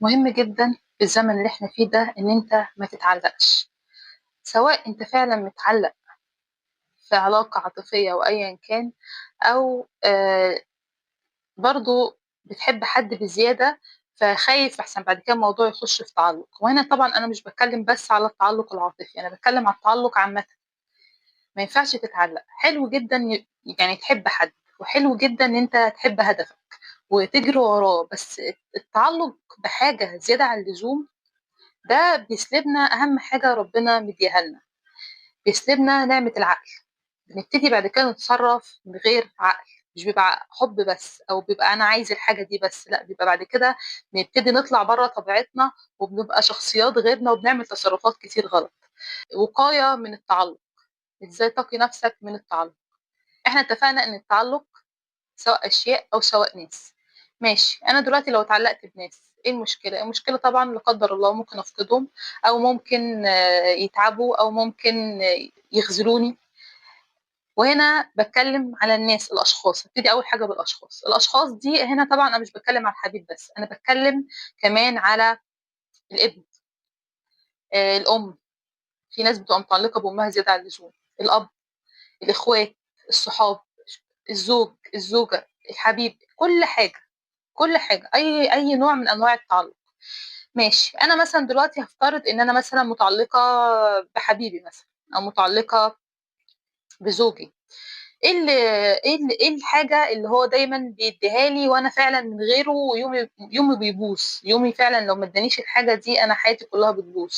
مهم جدًا في الزمن اللي إحنا فيه ده إن أنت ما تتعلّقش، سواء أنت فعلًا متعلّق في علاقة عاطفية أو أيًا كان، أو برضه بتحب حد بزيادة، فخايف أحسن بعد كده الموضوع يخش في تعلُّق، وهنا طبعًا أنا مش باتكلّم بس على التعلُّق العاطفي، أنا باتكلّم على التعلُّق عامةً. ما ينفعش تتعلّق، حلو جدًا يعني تحب حد، وحلو جدًا إن أنت تحب هدفك وتجري وراه، بس التعلُّق بحاجة زيادة عن اللزوم ده بيسلبنا أهم حاجة ربنا مدّيها لنا، بيسلبنا نعمة العقل، بنبتدي بعد كده نتصرّف من غير عقل، مش بيبقى حُب بس أو بيبقى أنا عايز الحاجة دي بس، لأ بيبقى بعد كده بنبتدي نطلع برّه طبيعتنا وبنبقى شخصيات غيرنا وبنعمل تصرّفات كتير غلط. وقاية من التعلُّق، إزاي تقي نَفْسك من التعلُّق؟ إحنا اتفقنا إن التعلُّق سواء أشياء أو سواء ناس. ماشي، أنا دلوقتي لو اتعلّقت بناس، إيه المشكلة؟ المشكلة طبعًا لا قدّر الله ممكن أفقدهم أو ممكن يتعبوا أو ممكن يخذلوني، وهنا باتكلّم على الناس، الأشخاص، هابتدي أول حاجة بالأشخاص. الأشخاص دي هنا طبعًا أنا مش باتكلّم على الحبيب بس، أنا باتكلّم كمان على الابن، الأم، في ناس بتبقى متعلّقة بأمها زيادة عن اللزوم، الأب، الإخوات، الصحاب، الزوج، الزوجة، الحبيب، كل حاجة، كل حاجة، أي نوع من أنواع التعلُّق. ماشي، أنا مثلًا دلوقتي هافترض إن أنا مثلًا متعلقة بحبيبي مثلًا أو متعلقة بزوجي، إيه الحاجة اللي هو دايمًا بيدّيها لي وأنا فعلًا من غيره يومي بيبوظ، يومي فعلًا لو ما ادّانيش الحاجة دي أنا حياتي كلّها بتبوظ.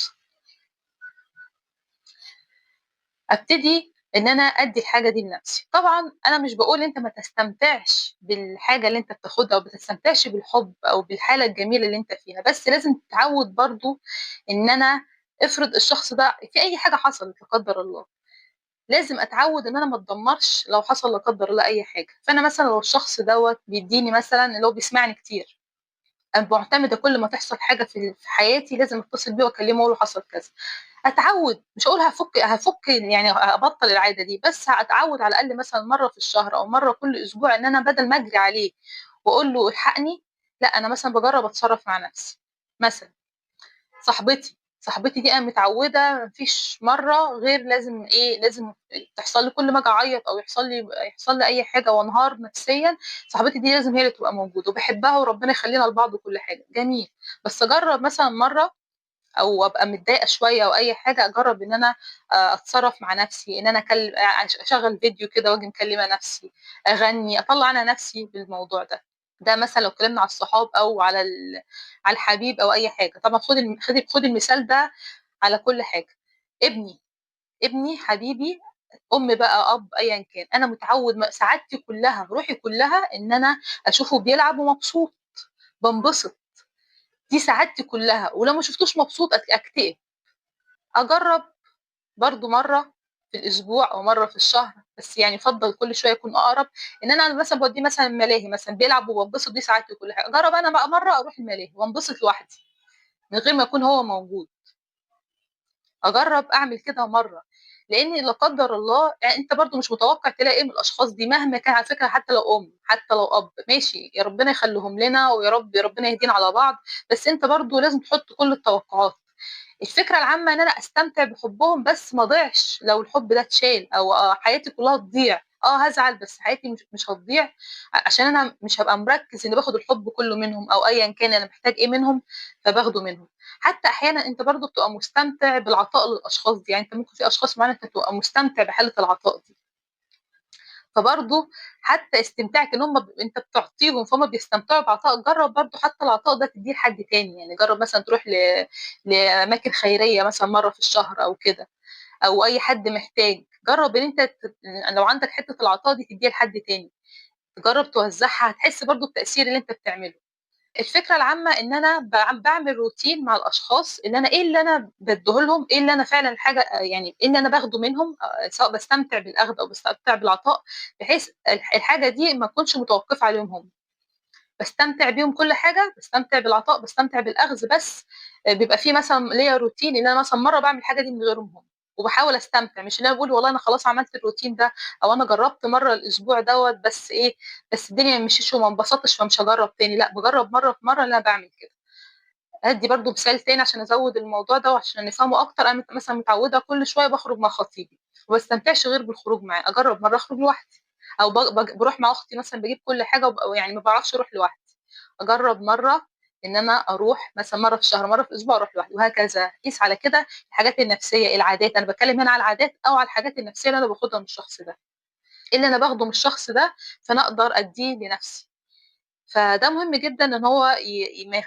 أبتدي إن أنا أدّي الحاجة دي لنفسي. طبعًا أنا مش باقول أنت ما تستمتعش بالحاجة اللي أنت بتاخدها أو ما تستمتعش بالحب أو بالحالة الجميلة اللي أنت فيها، بس لازم تتعوّد برضه إن أنا افرض الشخص ده في أي حاجة حصلت لا قدّر الله، لازم أتعوّد إن أنا ما اتدمّرش لو حصل لا قدّر الله أي حاجة. فأنا مثلًا لو الشخص دوّة بيدّيني مثلًا اللي هو بيسمعني كتير، أنا مُعتمدة كل ما تحصل حاجة في حياتي لازم أتصل بيه وأكلمه وأقول له حصل كذا. أتعوّد، مش هاقول هافُك يعني أبطّل العادة دي، بس أتعوّد على الأقل مثلًا مرّة في الشهر أو مرّة كل أسبوع إن أنا بدل ما أجري عليه وأقول له الحقني، لأ أنا مثلًا باجرّب أتصرّف مع نَفْسي. مثلًا صاحبتي دي أنا متعوّدة ما فيش مرّة غير لازم إيه، لازم تحصل لي كل ما آجي أعيّط أو يحصل لي أي حاجة وانهار نفسيًا، صاحبتي دي لازم هي اللي تبقى موجودة وباحبها وربنا يخلّينا لبعض وكل حاجة، جميل. بس أجرّب مثلًا مرّة أو أبقى متضايقة شوية أو أي حاجة، أجرّب إن أنا أتصرّف مع نَفْسي، إن أنا أشغّل فيديو كده وآجي مكلّمة نَفْسي، أغنّي، أطلّع أنا نَفْسي بالموضوع ده. ده مثلًا لو اتكلّمنا على الصحاب أو على الحبيب أو أي حاجة. طبعًا خُدي المثال ده على كل حاجة. ابني، ابني حبيبي، أم بقى، أب، أيًا كان، أنا متعوّد سعادتي كُلّها، روحي كُلّها إن أنا أشوفه بيلعب ومبسوط، بانبسط، دي سعادتي كُلّها، ولو ما شُفتوش مبسوط أكتئب. أجرّب برضه مرّة في الأسبوع أو مرّة في الشهر، بس يعني يُفضّل كل شوية يكون أقرب، إن أنا مثلًا باودّيه مثلًا ملاهي مثلًا، بيلعب وباتبسط دي سعادتي وكل حاجة. أجرّب أنا بقى مرّة أروح الملاهي وانبسط لوحدي، من غير ما يكون هو موجود. أجرّب أعمل كده مرّة، لإن لا قدّر الله أنت برضه مش متوقع تلاقي إيه من الأشخاص دي مهما كان، على فكرة حتى لو أم، حتى لو أب، ماشي يا ربنا يخلّيهم لنا ويا رب ربنا يهدينا على بعض، بس أنت برضه لازم تحُط كل التوقعات. الفكرة العامة إن أنا أستمتع بحُبّهم بس ما أضيعش لو الحُب ده اتشال أو حياتي كلّها تضيع. هازعل بس حياتي مش هتضيع عشان أنا مش هابقى مركّز إنّي باخُد الحُب كلّه منهم أو أيًا كان أنا محتاج إيه منهم فباخده منهم. حتى أحيانًا أنت برضه بتبقى مستمتع بالعطاء للأشخاص دي، يعني أنت ممكن في أشخاص معيّنة أنت بتبقى مستمتع بحالة العطاء دي. فبرضه حتى استمتاعك إن أنت بتعطيهم فهُم بيستمتعوا بعطائك، جرّب برضه حتى العطاء ده تدّيه لحد تاني، يعني جرّب مثلًا تروح لأماكن خيرية مثلًا مرّة في الشهر أو كده، أو أي حد محتاج، جرّب إن أنت لو عندك حتّة العطاء دي تدّيها لحد تاني، تجرّب توزّعها هتحس برضه بتأثير اللي أنت بتعمله. الفكرة العامة إن أنا باعمل روتين مع الأشخاص اللي أنا إيه اللي أنا بادّيه لهم، إيه اللي أنا فعلًا حاجة يعني إيه اللي أنا باخده منهم، سواء باستمتع بالأخْد أو باستمتع بالعطاء، بحيث الحاجة دي ما تكونش متوقّفة عليهم هم. باستمتع بيهم كل حاجة، باستمتع بالعطاء، باستمتع بالأخْذ، بس بيبقى في مثلًا ليّا روتين إن أنا مثلًا مرّة باعمل الحاجة دي من غيرهم هم، وباحاول أستمتع، مش اللي أنا باقول والله أنا خلاص عملت الروتين ده أو أنا جرّبت مرّة الأسبوع دوّة بس إيه، بس الدنيا ما مشيتش وما انبسطتش فمش هاجرّب تاني، لأ باجرّب مرّة في مرّة إن أنا باعمل كده. أدي برضو مثال تاني عشان أزود الموضوع ده وعشان نفهمه أكتر. أنا مثلا متعودة كل شوية بخرج مع خطيبي، وما بستمتعش غير بالخروج معاه. أجرب مرة أخرج لوحدي، أو بروح مع أختي مثلا بجيب كل حاجة يعني ما بعرفش أروح لوحدي. أجرب مرة إن أنا أروح مثلا مرة في الشهر، مرة في الأسبوع أروح لوحدي، وهكذا. قيس على كده الحاجات النفسية، العادات. أنا بتكلم هنا على العادات أو على الحاجات النفسية اللي أنا باخدها من الشخص ده. إيه اللي أنا باخده من الشخص ده فأنا أقدر أديه لنفسي. فده مهم جدا ان هو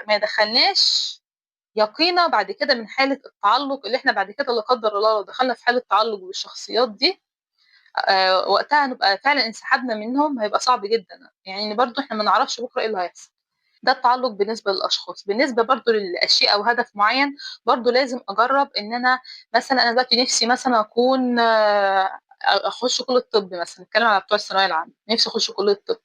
ما يدخلناش يقينا بعد كده من حاله التعلق اللي احنا بعد كده لا قدر الله لو دخلنا في حاله تعلق بالشخصيات دي. وقتها نبقى فعلا انسحابنا منهم هيبقى صعب جدا، يعني ان برضو احنا ما نعرفش بكره ايه اللي هيحصل. ده التعلق بالنسبه للاشخاص. بالنسبه برضو للاشياء او هدف معين، برضو لازم اجرب ان انا مثلا، انا دلوقتي نفسي مثلا اكون اخش كليه الطب مثلا، نتكلم على بتوع الثانويه العامه، نفسي اخش كليه الطب.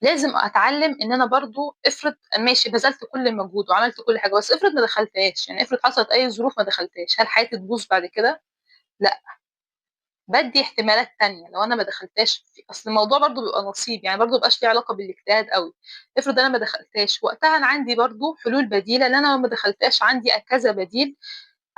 لازم اتعلم ان انا برضو، افرض ماشي بذلت كل المجهود وعملت كل حاجه، بس افرض ما دخلتهاش، يعني افرض حصلت اي ظروف ما دخلتهاش، هل حياتي تبوظ بعد كده؟ لا. بدي احتمالات تانية لو انا ما دخلتهاش اصل الموضوع برضو بيبقى نصيب، يعني برضو مبقاش ليه علاقه بالاجتهاد قوي. افرض انا ما دخلتهاش، وقتها انا عندي برضو حلول بديله، لان انا لو ما دخلتهاش عندي كذا بديل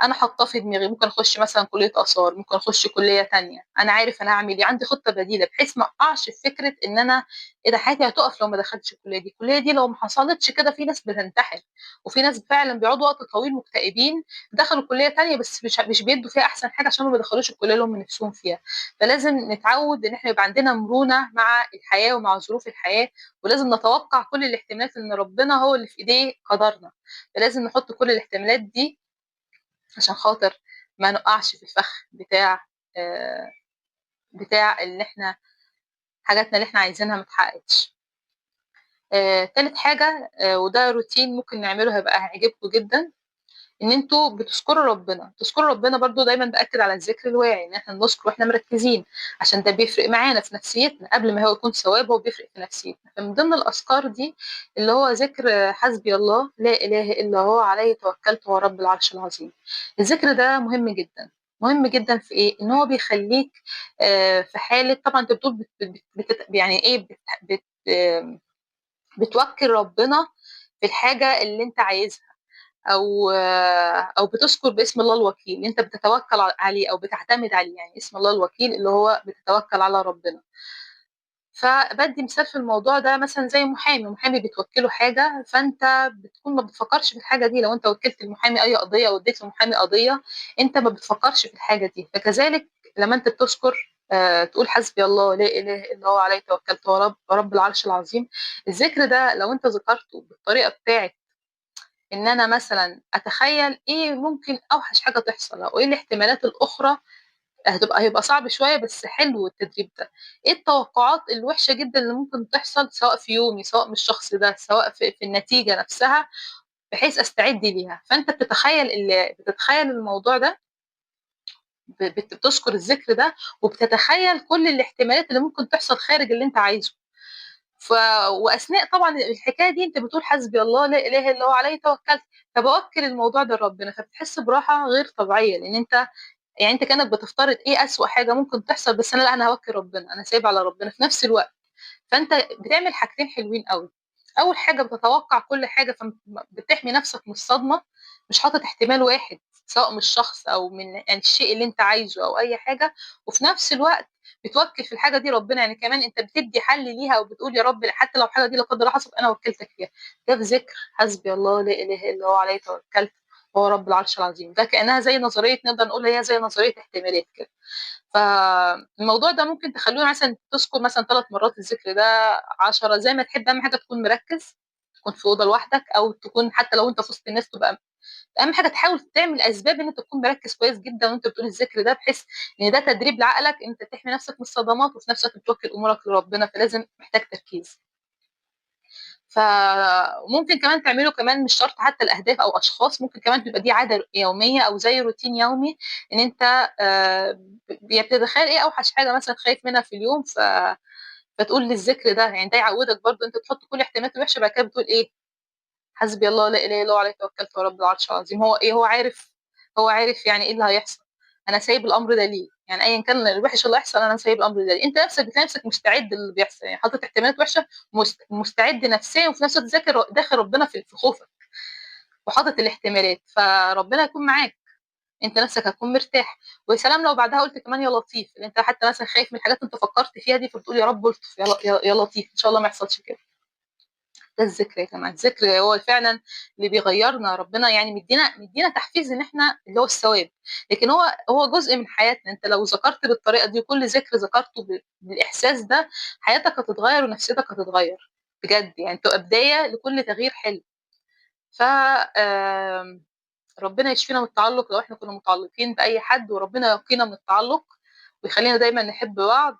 انا حاطاه في دماغي. ممكن اخش مثلا كليه اثار، ممكن اخش كليه تانية، انا عارف انا هعمل ايه، عندي خطه بديله بحيث ما اقعش في فكره ان انا ايه ده حياتي هتقف لو ما دخلتش الكليه دي. الكليه دي لو ما حصلتش كده، في ناس بتنتحر، وفي ناس فعلا بيقعدوا وقت طويل مكتئبين دخلوا كليه تانية بس مش بيدوا فيها احسن حاجه عشان ما دخلوش الكليه اللي هم نفسهم فيها. فلازم نتعود ان احنا يبقى عندنا مرونه مع الحياه ومع ظروف الحياه، ولازم نتوقع كل الاحتمالات ان ربنا هو اللي في ايديه قدرنا. فلازم نحط كل الاحتمالات دي عشان خاطر ما نقعش في الفخ آه، بتاع اللي احنا حاجاتنا اللي احنا عايزينها ما تحققش. تالت حاجة، وده روتين ممكن نعمله هيبقى هيعجبكم جدا، ان انتوا بتذكروا ربنا. تذكروا ربنا برضو دايما باكد على الذكر الواعي، ان احنا نذكر واحنا مركزين، عشان ده بيفرق معانا في نفسيتنا قبل ما هو يكون ثواب، هو بيفرق في نفسيتنا. فمن ضمن الاذكار دي اللي هو ذكر حسبي الله لا اله الا هو عليه توكلت هو رب العرش العظيم. الذكر ده مهم جدا. مهم جدا في ايه؟ ان هو بيخليك في حاله، طبعا انت بتقول يعني ايه بتوكل ربنا في الحاجه اللي انت عايزها، او بتذكر باسم الله الوكيل، انت بتتوكل عليه او بتعتمد عليه. يعني اسم الله الوكيل اللي هو بتتوكل على ربنا. فبدي مثال في الموضوع ده، مثلا زي محامي بتوكله حاجه، فانت بتكون ما بتفكرش في الحاجه دي. لو انت وكلت المحامي اي قضيه او اديت للمحامي قضيه، انت ما بتفكرش في الحاجه دي. فكذلك لما انت بتذكر تقول حسبي الله لا اله الا هو عليه توكلت ورب العرش العظيم. الذكر ده لو انت ذكرته بالطريقه بتاعت ان انا مثلا اتخيل ايه ممكن اوحش حاجه تحصل، او ايه الاحتمالات الاخرى، هيبقى صعب شويه بس حلو التدريب ده. ايه التوقعات الوحشه جدا اللي ممكن تحصل، سواء في يومي، سواء من الشخص ده، سواء في النتيجه نفسها، بحيث استعد ليها. فانت بتتخيل الموضوع ده، بتذكر الذكر ده وبتتخيل كل الاحتمالات اللي ممكن تحصل خارج اللي انت عايزه. ف... واثناء طبعا الحكايه دي انت بتقول حسبي الله لا اله الا هو عليه توكلت، فبوكل الموضوع ده لربنا، فبتحس براحه غير طبيعيه، لان انت يعني انت كانك بتفترض ايه اسوأ حاجه ممكن تحصل، بس انا لا، انا هوكل ربنا، انا سايب على ربنا في نفس الوقت. فانت بتعمل حاجتين حلوين قوي. اول حاجه بتتوقع كل حاجه، فبتحمي نفسك من الصدمه، مش حاطط احتمال واحد سواء من الشخص او من يعني الشيء اللي انت عايزه او اي حاجه. وفي نفس الوقت بتوكل في الحاجه دي ربنا، يعني كمان انت بتدي حل ليها وبتقول يا رب حتى لو الحاجه دي لا قدر الله حصلت انا وكلتك فيها. ده في ذكر حسبي الله لا اله الا هو عليه توكلت وهو رب العرش العظيم. ده كانها زي نظريه، نقدر نقول هي زي نظريه احتمالات كده. فالموضوع ده ممكن تخلوه مثلا تذكر مثلا 3 مرات الذكر ده، 10 زي ما تحب. اهم حاجه تكون مركز، تكون في اوضه لوحدك، او تكون حتى لو انت في وسط الناس تبقى. اهم حاجه تحاول تعمل اسباب ان انت تكون مركز كويس جدا وانت بتقول الذكر ده، بحيث ان ده تدريب لعقلك انت تحمي نفسك من الصدمات، وفي نفس الوقت بتوكل امورك لربنا، فلازم محتاج تركيز. فممكن كمان تعمله، كمان مش شرط حتى الاهداف او اشخاص، ممكن كمان تبقى دي عاده يوميه او زي روتين يومي، ان انت بتتخيل ايه اوحش حاجه مثلا خايف منها في اليوم، فتقول للذكر ده. يعني ده يعودك برضو انت تحط كل احتمالات الوحشه، بعد كده بتقول ايه حسبي الله لا اله الا هو عليه توكلت ورب العرش العظيم. هو ايه، هو عارف يعني ايه اللي هيحصل. انا سايب الامر ده ليه، يعني ايا كان الوحش اللي هيحصل انا سايب الامر ده ليه. انت نفسك بتلاقي نفسك مستعد للي بيحصل، يعني حاطط احتمالات وحشه، مستعد نفسيا، وفي نفس الوقت ذاكر داخل ربنا في خوفك. وحاطط الاحتمالات، فربنا يكون معاك، انت نفسك هتكون مرتاح. ويا سلام لو بعدها قلت كمان يا لطيف، اللي انت حتى مثلا خايف من حاجات انت فكرت فيها دي، فبتقول يا رب الطف، يا لطيف ان شاء الله ما يحصلش كده. ده الذكر يا جماعه، الذكر هو فعلا اللي بيغيرنا. ربنا يعني مدينا تحفيز ان احنا اللي هو الثواب، لكن هو جزء من حياتنا. انت لو ذكرت بالطريقه دي، كل ذكر ذكرته بالاحساس ده، حياتك هتتغير ونفسيتك هتتغير بجد، يعني تبقى بدايه لكل تغيير حلو. ف ربنا يشفينا من التعلق لو احنا كنا متعلقين باي حد، وربنا يقينا من التعلق ويخلينا دايما نحب بعض،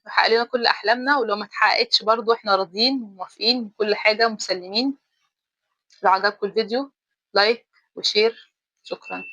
يحقق لنا كل احلامنا، ولو ما اتحققتش برضو احنا راضيين وموافقين بكل حاجه، مسلمين. لو عجبكم الفيديو لايك وشير. شكرا.